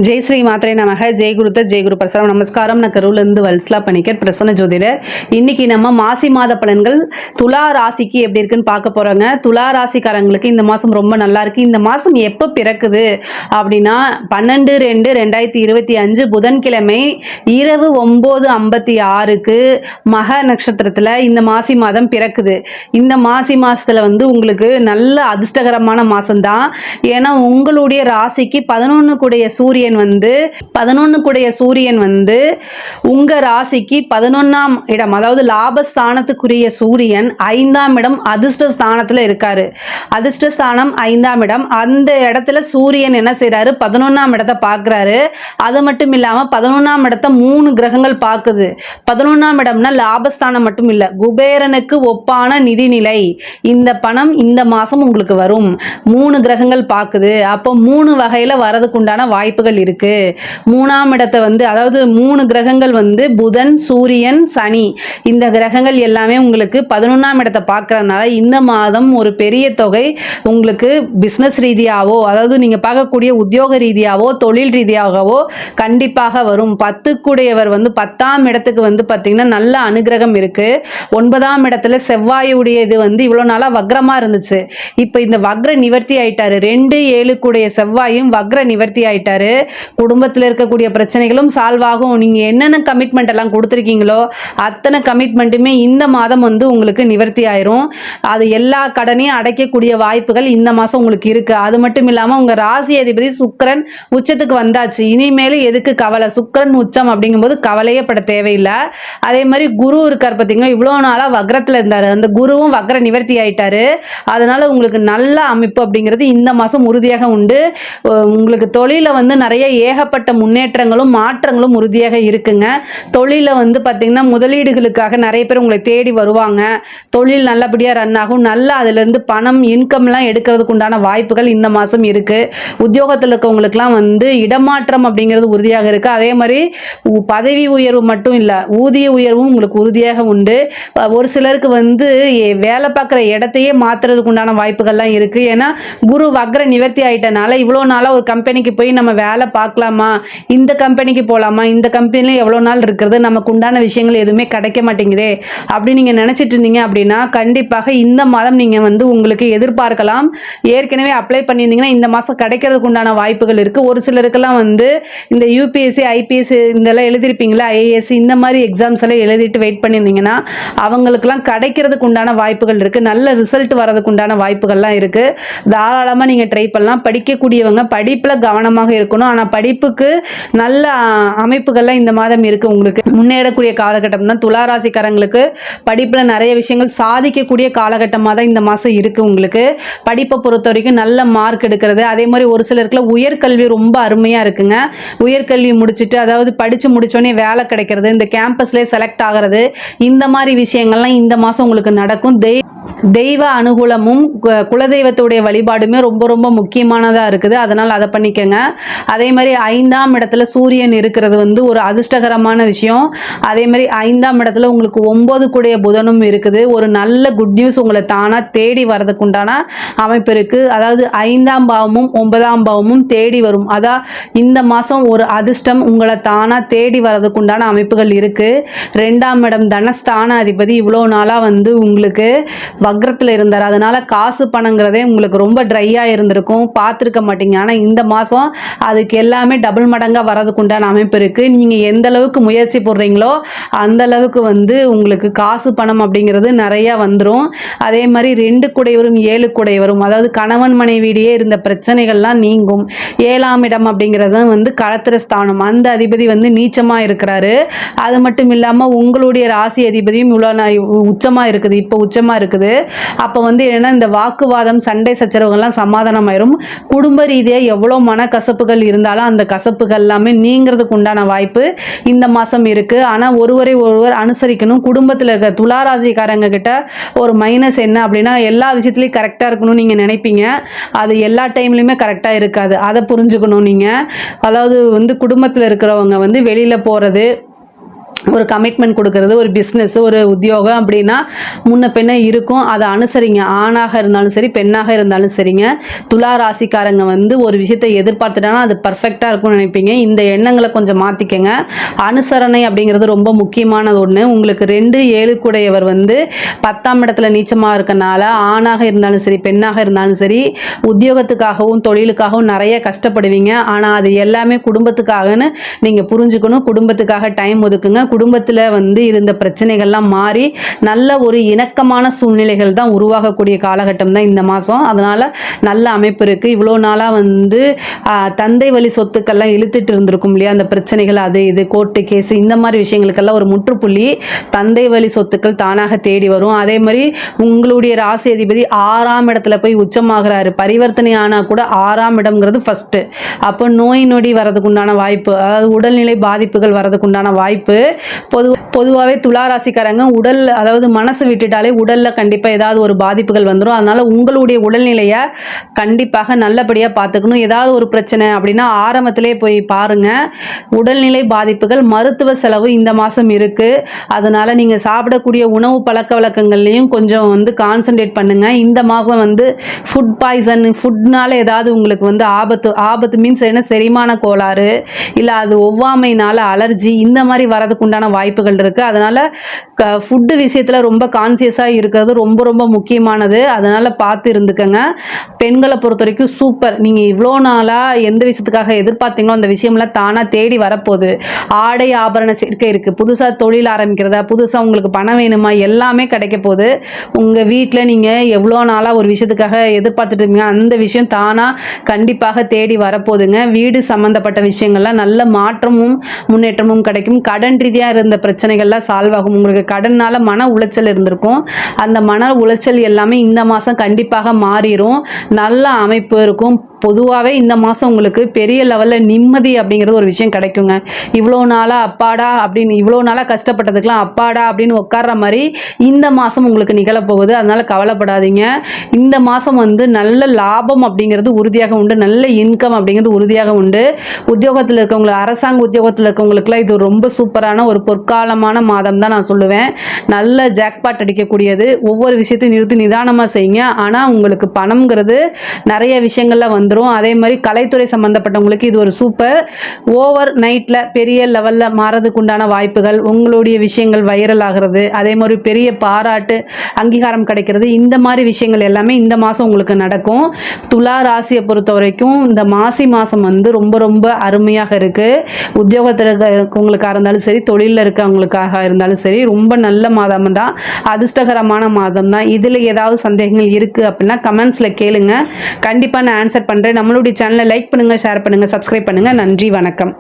ஜெய் ஸ்ரீ மாத்திரை நமக. ஜெய் குருத்த ஜெய் குரு பிரசரம். நமஸ்காரம். நான் கரூர்லேருந்து வல்சலா பணிக்கர், பிரசன்ன ஜோதிடர். இன்னைக்கு நம்ம மாசி மாத பலன்கள் துலா ராசிக்கு எப்படி இருக்குன்னு பார்க்க போறோங்க. துலா ராசிக்காரங்களுக்கு இந்த மாசம் ரொம்ப நல்லா இருக்கு. இந்த மாசம் எப்போ பிறக்குது அப்படின்னா 12/2/2025 புதன்கிழமை இரவு 9:56 மக நட்சத்திரத்தில் இந்த மாசி மாதம் பிறக்குது. இந்த மாசி மாசத்துல உங்களுக்கு நல்ல அதிர்ஷ்டகரமான மாசம்தான். ஏன்னா உங்களுடைய ராசிக்கு 11 கூடிய சூரியன் உங்க ராசிக்கு 11ஆம் இடம், அதாவது லாபஸ்தானத்துக்குரிய சூரியன் 5ஆம் இடம் அதிர்ஷ்ட ஸ்தானத்துல இருக்காரு. அதிர்ஷ்டஸ்தானம் 5ஆம் இடம். அந்த இடத்துல சூரியன் என்ன செய்யறாரு, 11ஆம் இடத்தை பார்க்கிறாரு. அது மட்டும் இல்லாம 11ஆம் இடத்தை 3 கிரகங்கள் பார்க்குது. 11ஆம் இடம்னா லாபஸ்தானம் மட்டும் இல்ல, குபேரனுக்கு ஒப்பான நிதிநிலை. இந்த பணம் இந்த மாசம் உங்களுக்கு வரும். 3 கிரகங்கள் பார்க்குது. அப்போ 3 வகையில வரதுக்கு உண்டான வாய்ப்புகள் இருக்கு. 3ஆம் இடத்தை அதாவது 3 கிரகங்கள் புதன், சூரியன், சனி, இந்த கிரகங்கள் எல்லாமே உங்களுக்கு 11ஆம் இடத்தை பார்க்கறதுனால இந்த மாதம் ஒரு பெரிய தொகை உங்களுக்கு பிசினஸ் ரீதியாவோ, அதாவது நீங்க பார்க்கக்கூடிய உத்தியோக ரீதியாவோ தொழில் ரீதியாகவோ கண்டிப்பாக வரும். 10 கூடையவர் 10ஆம் இடத்துக்கு பார்த்தீங்கன்னா நல்ல அனுகிரகம் இருக்கு. 9ஆம் இடத்துல செவ்வாயுடைய இது இவ்வளவு நாளா வக்ரமா இருந்துச்சு. இப்ப இந்த வக்ர நிவர்த்தி ஆயிட்டாரு. 2-7 கூடிய செவ்வாயும் வக்ர நிவர்த்தி ஆயிட்டாரு. குடும்பத்தில் இருக்கக்கூடிய பிரச்சனைகளும் சால்வ் ஆகும். நீங்க என்னென்ன கமிட்மெண்ட் எல்லாம் கொடுத்துருக்கீங்களோ அத்தனை கமிட்மெண்ட்டுமே இந்த மாதம் உங்களுக்கு நிவர்த்தி ஆயிரும். அது எல்லா கடனையும் அடைக்கக்கூடிய வாய்ப்புகள் இந்த மாசம் உங்களுக்கு இருக்கு. அது மட்டும் இல்லாம உங்க ராசி அதிபதி சுக்கிரன் உச்சத்துக்கு வந்தாச்சு. இனிமேல் எதுக்கு கவலை? சுக்கிரன் உச்சம் அப்படிங்கும்போது கவலையே பட தேவையில்லை. அதே மாதிரி குரு இருக்கார் பார்த்தீங்கன்னா, இவ்வளவு நாளா வக்ரத்துல இருந்தாரு. அந்த குருவும் வக்ர நிவர்த்தி ஆயிட்டாரு. அதனால உங்களுக்கு நல்ல அமைப்பு அப்படிங்கிறது இந்த மாசம் உறுதியாக உண்டு. உங்களுக்கு தொழில நிறைய ஏகப்பட்ட முன்னேற்றங்களும் மாற்றங்களும் உறுதியாக இருக்குங்க. தொழில பார்த்தீங்கன்னா முதலீடுகளுக்காக நிறைய பேர் உங்களை தேடி வருவாங்க. தொழில் நல்லபடியா ரன் ஆகும். நல்லா அதுல இருந்து பணம் இன்கம்லாம் எடுக்கிறதுக்கு உண்டான வாய்ப்புகள் இந்த மாசம் இருக்கு. உத்தியோகத்தில் இருக்கவங்களுக்குலாம் இடமாற்றம் அப்படிங்கிறது உறுதியாக இருக்கு. அதே மாதிரி பதவி உயர்வு மட்டும் இல்ல, ஊதிய உயர்வும் உங்களுக்கு உறுதியாக உண்டு. ஒரு சிலருக்கு வேலை பார்க்குற இடத்தையே மாத்துறதுக்கு உண்டான வாய்ப்புகள்லாம் இருக்கு. ஏன்னா குரு வக்ர நிவர்த்தி ஆயிட்டனால இவ்வளவு நாளா ஒரு கம்பெனிக்கு போய் நம்ம வேலை பார்க்கலாமா, இந்த கம்பெனிக்கு போகலாமா, இந்த கம்பெனில எவ்வளோ நாள் இருக்கிறது, நமக்கு உண்டான விஷயங்கள் எதுவுமே கிடைக்க மாட்டேங்குதே அப்படி நீங்கள் நினச்சிட்டு இருந்தீங்க அப்படின்னா கண்டிப்பாக இந்த மாதம் நீங்கள் உங்களுக்கு எதிர்பார்க்கலாம். ஏற்கனவே அப்ளை பண்ணியிருந்தீங்கன்னா இந்த மாதம் கிடைக்கிறதுக்கு உண்டான வாய்ப்புகள் இருக்குது. ஒரு சிலருக்கெல்லாம் இந்த யூபிஎஸ்சி ஐபிஎஸ் இதெல்லாம் எழுதிருப்பீங்களா, ஐஏஎஸ் இந்த மாதிரி எக்ஸாம்ஸ் எல்லாம் எழுதிட்டு வெயிட் பண்ணியிருந்தீங்கன்னா அவங்களுக்கெல்லாம் கிடைக்கிறதுக்கு உண்டான வாய்ப்புகள் இருக்குது. நல்ல ரிசல்ட் வரதுக்கு உண்டான வாய்ப்புகள்லாம் இருக்குது. தாராளமாக நீங்கள் ட்ரை பண்ணலாம். படிக்கக்கூடியவங்க படிப்பில் கவனமாக இருக்கணும். ஆனால் படிப்புக்கு நல்ல அமைப்புகள்லாம் இந்த மாதம் இருக்கு. உங்களுக்கு முன்னேறக்கூடிய காலகட்டம் தான். துளாராசிக்காரங்களுக்கு படிப்புல நிறைய விஷயங்கள் சாதிக்கக்கூடிய காலகட்டமாக தான் இந்த மாசம் இருக்கு. உங்களுக்கு படிப்பை பொறுத்த வரைக்கும் நல்ல மார்க் எடுக்கிறது. அதே மாதிரி ஒரு சிலருக்குள்ள உயர்கல்வி ரொம்ப அருமையா இருக்குங்க. உயர்கல்வி முடிச்சுட்டு, அதாவது படிச்சு முடிச்சோடனே வேலை கிடைக்கிறது, இந்த கேம்பஸ்லேயே செலக்ட் ஆகிறது, இந்த மாதிரி விஷயங்கள்லாம் இந்த மாசம் உங்களுக்கு நடக்கும். தெய்வ அனுகூலமும் குலதெய்வத்துடைய வழிபாடுமே ரொம்ப ரொம்ப முக்கியமானதா இருக்குது. அதனால் அதை பண்ணிக்கங்க. அதே மாதிரி 5ஆம் இடத்துல சூரியன் இருக்கிறது ஒரு அதிர்ஷ்டகரமான விஷயம். அதே மாதிரி 5ஆம் இடத்துல உங்களுக்கு 9 கூடிய புதனும் இருக்குது. ஒரு நல்ல குட் நியூஸ் உங்களை தானா தேடி வரதுக்கு உண்டான அமைப்பு இருக்கு. அதாவது 5ஆம் பாவமும் 9ஆம் பாவமும் தேடி வரும். அதான் இந்த மாசம் ஒரு அதிர்ஷ்டம் உங்களை தானா தேடி வரதுக்கு உண்டான அமைப்புகள் இருக்கு. 2ஆம் இடம் தனஸ்தான அதிபதி இவ்வளோ நாளா உங்களுக்கு வக்ரத்தில் இருந்தார். அதனால காசு பணங்கிறதே உங்களுக்கு ரொம்ப ட்ரையா இருந்திருக்கும், பார்த்துருக்க மாட்டீங்க. ஆனால் இந்த மாதம் அதுக்கு எல்லாமே டபுள் மடங்காக வரதுக்கு உண்டான அமைப்பு இருக்கு. நீங்கள் எந்த அளவுக்கு முயற்சி போடுறீங்களோ அந்த அளவுக்கு உங்களுக்கு காசு பணம் அப்படிங்கிறது நிறைய வந்துடும். அதே மாதிரி 2 கூடையவரும் 7 கூடையவரும், அதாவது கணவன் மனைவியிடையே இருந்த பிரச்சனைகள்லாம் நீங்கும். 7ஆம் இடம் அப்படிங்கிறது களத்திர ஸ்தானம். அந்த அதிபதி நீச்சமாக இருக்கிறாரு. அது மட்டும் இல்லாமல் உங்களுடைய ராசி அதிபதியும் இவ்வளோ உச்சமாக இருக்குது. இப்போ உச்சமாக இருக்குது. அப்போ என்னன்னா இந்த வாக்குவாதம் சண்டை சச்சரவுகள்லாம் சமாதானம் ஆயிரும். குடும்ப ரீதியாக எவ்வளோ மனக்கசப்புகள் இருந்தாலும் அந்த கசப்புகள் எல்லாமே நீங்கிறதுக்கு உண்டான வாய்ப்பு இந்த மாதம் இருக்கு. ஆனால் ஒருவரை ஒருவர் அனுசரிக்கணும். குடும்பத்தில் இருக்க துளாராசிக்காரங்க கிட்ட ஒரு மைனஸ் என்ன அப்படின்னா, எல்லா விஷயத்துலையும் கரெக்டாக இருக்கணும்னு நீங்கள் நினைப்பீங்க. அது எல்லா டைம்லையுமே கரெக்டாக இருக்காது. அதை புரிஞ்சுக்கணும் நீங்கள். அதாவது குடும்பத்தில் இருக்கிறவங்க வெளியில் போகிறது, ஒரு கமிட்மெண்ட் கொடுக்கறது, ஒரு பிஸ்னஸ், ஒரு உத்தியோகம் அப்படின்னா முன்ன பின்ன இருக்கும். அதை அனுசரிங்க. ஆணாக இருந்தாலும் சரி, பெண்ணாக இருந்தாலும் சரிங்க. துலா ராசிக்காரங்க வந்து ஒரு விஷயத்தை எதிர்பார்த்துட்டாங்கன்னா அது பர்ஃபெக்டாக இருக்கும்னு நினைப்பீங்க. இந்த எண்ணங்களை கொஞ்சம் மாற்றிக்கங்க. அனுசரணை அப்படிங்கிறது ரொம்ப முக்கியமானது ஒன்று. உங்களுக்கு 2 7 கூடையவர் வந்து 10ஆம் இடத்துல நீச்சமாக இருக்கனால ஆணாக இருந்தாலும் சரி, பெண்ணாக இருந்தாலும் சரி, உத்தியோகத்துக்காகவும் தொழிலுக்காகவும் நிறைய கஷ்டப்படுவீங்க. ஆனால் அது எல்லாமே குடும்பத்துக்காகன்னு நீங்கள் புரிஞ்சுக்கணும். குடும்பத்துக்காக டைம் ஒதுக்குங்க. குடும்பத்தில் வந்து இருந்த பிரச்சனைகள்லாம் மாறி நல்ல ஒரு இணக்கமான சூழ்நிலைகள் தான் உருவாகக்கூடிய காலகட்டம் தான் இந்த மாதம். அதனால் நல்ல அமைப்பு இருக்குது. இவ்வளோ நாளாக வந்து தந்தை வழி சொத்துக்கள்லாம் இழுத்துட்டு இருந்திருக்கும் இல்லையா, அந்த பிரச்சனைகள், அது இது கோர்ட்டு கேஸு இந்த மாதிரி விஷயங்களுக்கெல்லாம் ஒரு முற்றுப்புள்ளி தந்தை வழி சொத்துக்கள் தானாக தேடி வரும். அதே மாதிரி உங்களுடைய ராசி அதிபதி 6ஆம் இடத்துல போய் உச்சமாகிறாரு. பரிவர்த்தனை ஆனால் கூட 6ஆம் இடம்ங்கிறது ஃபஸ்ட்டு. அப்போ நோய் நொடி வரதுக்கு உண்டான வாய்ப்பு, அதாவது உடல்நிலை பாதிப்புகள் வரதுக்கு உண்டான வாய்ப்பு. பொதுவாகவே துளாராசிக்காரங்க உடல், அதாவது மனசு விட்டுட்டாலே உடலில் கண்டிப்பாக ஏதாவது ஒரு பாதிப்புகள் வந்துடும். அதனால் உங்களுடைய உடல்நிலையை கண்டிப்பாக நல்லபடியாக பார்த்துக்கணும். ஏதாவது ஒரு பிரச்சனை அப்படின்னா ஆரம்பத்திலே போய் பாருங்கள். உடல்நிலை பாதிப்புகள், மருத்துவ செலவு இந்த மாதம் இருக்குது. அதனால் நீங்கள் சாப்பிடக்கூடிய உணவு பழக்க வழக்கங்கள்லையும் கொஞ்சம் வந்து கான்சன்ட்ரேட் பண்ணுங்கள். இந்த மாதம் வந்து ஃபுட் பாய்சன், ஃபுட்னால ஏதாவது உங்களுக்கு வந்து ஆபத்து மீன்ஸ் என்ன, செரிமான கோளாறு, இல்லை அது ஒவ்வாமைனால அலர்ஜி, இந்த மாதிரி வரதுக்கு உண்டான வாய்ப்புகள் இருக்குது. அதனால் ஃபுட்டு விஷயத்தில் ரொம்ப கான்சியஸாக இருக்கிறது ரொம்ப ரொம்ப முக்கியமானது. அதனால் பார்த்து இருந்துக்கங்க. பெண்களை பொறுத்த வரைக்கும் சூப்பர். நீங்கள் இவ்வளோ நாளாக எந்த விஷயத்துக்காக எதிர்பார்த்தீங்களோ அந்த விஷயம்லாம் தானாக தேடி வரப்போகுது. ஆடை ஆபரண சேர்க்கை இருக்குது. புதுசாக தொழில் ஆரம்பிக்கிறதா, புதுசாக உங்களுக்கு பணம் வேணுமா, எல்லாமே கிடைக்க போகுது. உங்கள் வீட்டில் நீங்கள் எவ்வளோ நாளாக ஒரு விஷயத்துக்காக எதிர்பார்த்துட்டு இருக்கீங்க, அந்த விஷயம் தானாக கண்டிப்பாக தேடி வரப்போகுதுங்க. வீடு சம்மந்தப்பட்ட விஷயங்கள்லாம் நல்ல மாற்றமும் முன்னேற்றமும் கிடைக்கும். கடன் ரீதியாக இருந்த பிரச்சனைகள்லாம் சால்வ் ஆகும். உங்களுக்கு கடனால் மன உளைச்சல் இருந்திருக்கும். அந்த மன உளைச்சல் எல்லாமே இந்த மாதம் கண்டிப்பாக மாறிடும். நல்ல அமைப்பு இருக்கும். பொதுவாகவே இந்த மாதம் உங்களுக்கு பெரிய லெவலில் நிம்மதி அப்படிங்கிறது ஒரு விஷயம் கிடைக்குங்க. இவ்வளோ நாளாக அப்பாடா அப்படின்னு, இவ்வளோ நாளாக கஷ்டப்பட்டதுக்கெலாம் அப்பாடா அப்படின்னு உட்கார்ற மாதிரி இந்த மாதம் உங்களுக்கு நிகழப்போகுது. அதனால் கவலைப்படாதீங்க. இந்த மாதம் வந்து நல்ல லாபம் அப்படிங்கிறது உறுதியாக உண்டு. நல்ல இன்கம் அப்படிங்கிறது உறுதியாக உண்டு. உத்தியோகத்தில் இருக்கவங்களுக்கு, அரசாங்க உத்தியோகத்தில் இருக்கவங்களுக்குலாம் இது ரொம்ப சூப்பரான ஒரு பொற்காலமான மாதம் தான் நான் சொல்லுவேன். நல்ல ஜாக்பாட் அடிக்கக்கூடியது. ஒவ்வொரு விஷயத்தையும் நிறுத்தி நிதானமாக செய்யுங்க. ஆனால் உங்களுக்கு பணம்ங்கிறது நிறைய விஷயங்கள்ல வந்து அதே மாதிரி கலைத்துறை சம்பந்தப்பட்டவங்களுக்கு இது ஒரு சூப்பர். ஓவர் நைட்ல பெரிய லெவல்ல மாறதுக்கு உண்டான வாய்ப்புகள், உங்களுடைய விஷயங்கள் வைரல் ஆகிறது, அதே மாதிரி பெரிய பாராட்டு அங்கீகாரம் கிடைக்கிறது, இந்த மாதிரி விஷயங்கள் எல்லாமே இந்த மாதம் உங்களுக்கு நடக்கும். துலா ராசியை பொறுத்த வரைக்கும் இந்த மாசி மாதம் வந்து ரொம்ப ரொம்ப அருமையாக இருக்கு. உத்தியோகத்தில் இருக்கவங்களுக்காக இருந்தாலும் சரி, தொழிலில் இருக்கவங்களுக்காக இருந்தாலும் சரி, ரொம்ப நல்ல மாதம் தான், அதிர்ஷ்டகரமான மாதம் தான். இதில் ஏதாவது சந்தேகங்கள் இருக்கு அப்படின்னா கமெண்ட்ஸ்ல கேளுங்க. கண்டிப்பாக நான் ஆன்சர் பண்ணுறேன். நம்மளுடைய சேனலை லைக் பண்ணுங்கள், ஷேர் பண்ணுங்கள், சப்ஸ்கிரைப் பண்ணுங்கள். நன்றி, வணக்கம்.